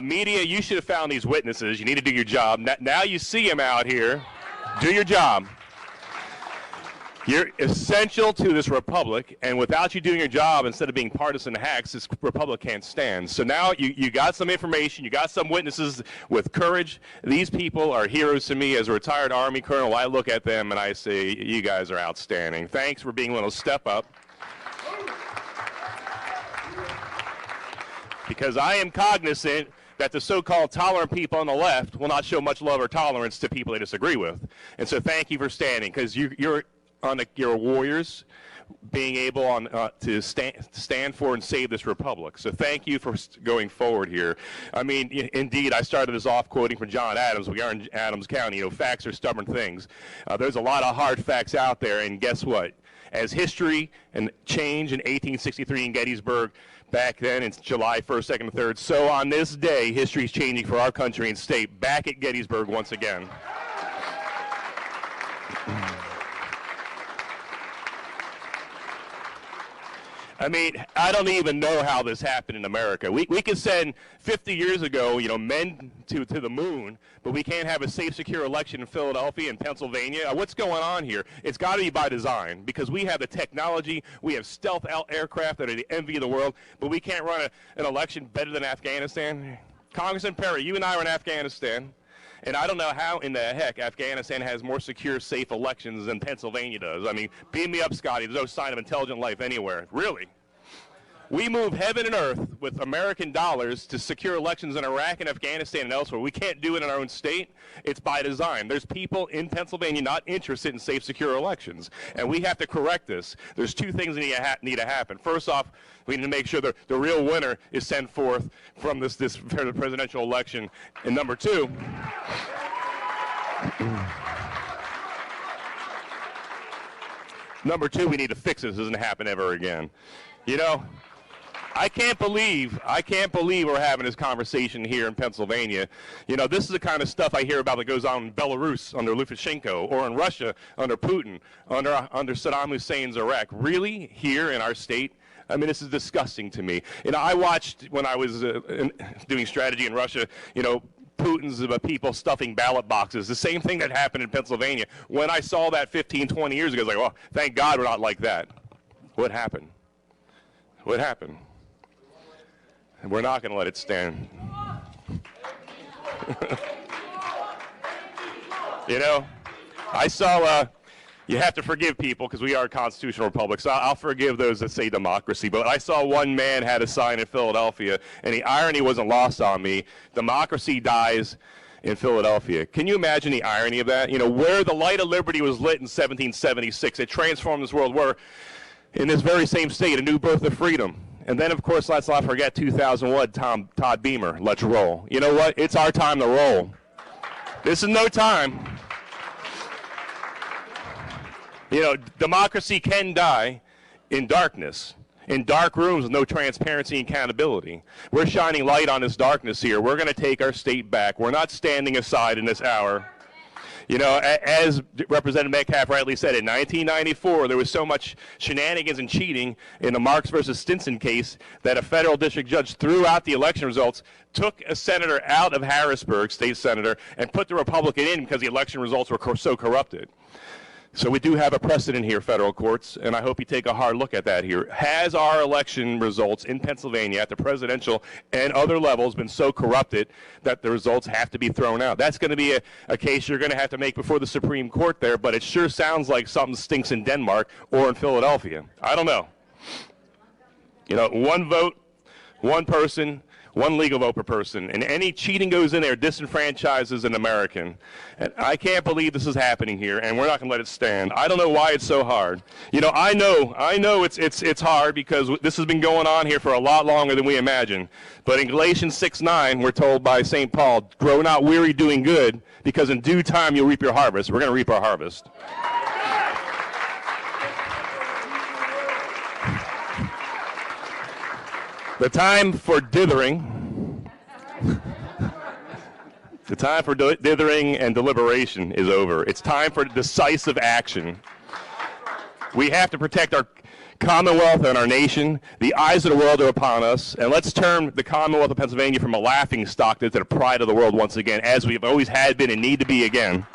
Media, you should have found these witnesses. You need to do your job. Now you see them out here. Do your job. You're essential to this republic, and without you doing your job, instead of being partisan hacks, this republic can't stand. So now you got some information, you got some witnesses with courage. These people are heroes to me. As a retired Army colonel, I look at them and I say, you guys are outstanding. Thanks for being willing to step up. Because I am cognizant that the so-called tolerant people on the left will not show much love or tolerance to people they disagree with. And so thank you for standing, because you're warriors being able to stand for and save this republic. So thank you for going forward here. I mean, indeed, I started this off quoting from John Adams. We are in Adams County. You know, facts are stubborn things. There's a lot of hard facts out there, and guess what? As history and change in 1863 in Gettysburg, back then, it's July 1st, 2nd, and 3rd. So on this day, history is changing for our country and state back at Gettysburg once again. I mean, I don't even know how this happened in America. We could send 50 years ago, you know, men to the moon, but we can't have a safe, secure election in Philadelphia and Pennsylvania. What's going on here? It's got to be by design, because we have the technology, we have stealth aircraft that are the envy of the world, but we can't run an election better than Afghanistan. Congressman Perry, you and I were in Afghanistan, and I don't know how in the heck Afghanistan has more secure, safe elections than Pennsylvania does. I mean, beam me up, Scotty. There's no sign of intelligent life anywhere. Really? We move heaven and earth with American dollars to secure elections in Iraq and Afghanistan and elsewhere. We can't do it in our own state. It's by design. There's people in Pennsylvania not interested in safe, secure elections, and we have to correct this. There's two things that need to happen. First off, we need to make sure the real winner is sent forth from this presidential election. And number two, we need to fix this. This doesn't happen ever again. You know, I can't believe we're having this conversation here in Pennsylvania. You know, this is the kind of stuff I hear about that goes on in Belarus under Lukashenko, or in Russia under Putin, under Saddam Hussein's Iraq. Really? Here in our state? I mean, this is disgusting to me. You know, I watched when I was doing strategy in Russia, you know, Putin's people stuffing ballot boxes, the same thing that happened in Pennsylvania. When I saw that 15, 20 years ago, I was like, well, thank God we're not like that. What happened? What happened? And we're not going to let it stand. You know, I saw, you have to forgive people because we are a constitutional republic, so I'll forgive those that say democracy. But I saw one man had a sign in Philadelphia, and the irony wasn't lost on me. Democracy dies in Philadelphia. Can you imagine the irony of that? You know, where the light of liberty was lit in 1776, it transformed this world, where in this very same state, a new birth of freedom. And then, of course, let's not forget 2001, Todd Beamer, let's roll. You know what? It's our time to roll. This is no time. You know, democracy can die in darkness, in dark rooms with no transparency and accountability. We're shining light on this darkness here. We're going to take our state back. We're not standing aside in this hour. You know, as Representative Metcalf rightly said, in 1994, there was so much shenanigans and cheating in the Marks versus Stinson case that a federal district judge threw out the election results, took a senator out of Harrisburg, state senator, and put the Republican in because the election results were so corrupted. So we do have a precedent here, federal courts, and I hope you take a hard look at that here. Has our election results in Pennsylvania at the presidential and other levels been so corrupted that the results have to be thrown out? That's going to be a case you're going to have to make before the Supreme Court there, but it sure sounds like something stinks in Denmark or in Philadelphia. I don't know. You know, one vote, one person, one legal vote per person, and any cheating goes in there disenfranchises an American. And I can't believe this is happening here, and we're not going to let it stand. I don't know why it's so hard. You know, I know it's hard because this has been going on here for a lot longer than we imagine. But in Galatians 6:9, we're told by St. Paul, grow not weary doing good, because in due time you'll reap your harvest. We're going to reap our harvest. The time for dithering, dithering and deliberation is over. It's time for decisive action. We have to protect our Commonwealth and our nation, the eyes of the world are upon us, and let's turn the Commonwealth of Pennsylvania from a laughing stock to the pride of the world once again, as we have always had been and need to be again.